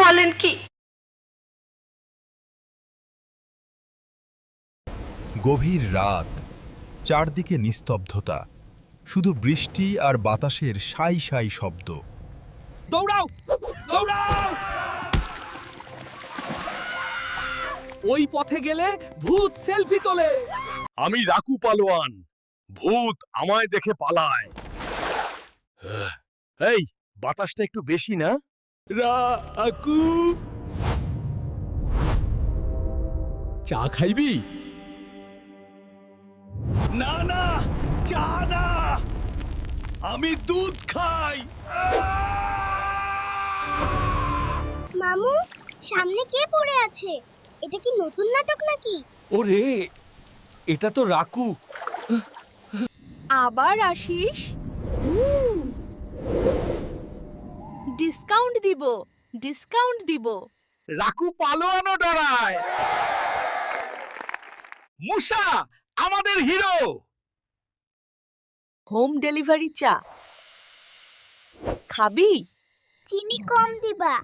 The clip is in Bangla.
বলেন কি? গভীর রাত, চারদিকে নিস্তব্ধতা, শুধু বৃষ্টি আর বাতাসের সাই সাই শব্দ। দৌড়াও দৌড়াও! ওই পথে গেলে ভূত সেলফি তোলে। আমি রাকু পালোয়ান, ভূত আমায় দেখে পালায়। এই বাতাসটা একটু বেশি না? রাকু, চা খাইবি? না না, চা না, আমি দুধ খাই। মামু, সামনে কে পড়ে আছে? এটা কি নতুন নাটক নাকি? ওরে, এটা তো রাকু। আবার আসিস? ডিসকাউন্ট দিব, ডিসকাউন্ট দিব। রাকু পালোয়ানও ডরায়। মুসা আমাদের হিরো। হোম ডেলিভারি চা খাবি? চিনি কম দিবা।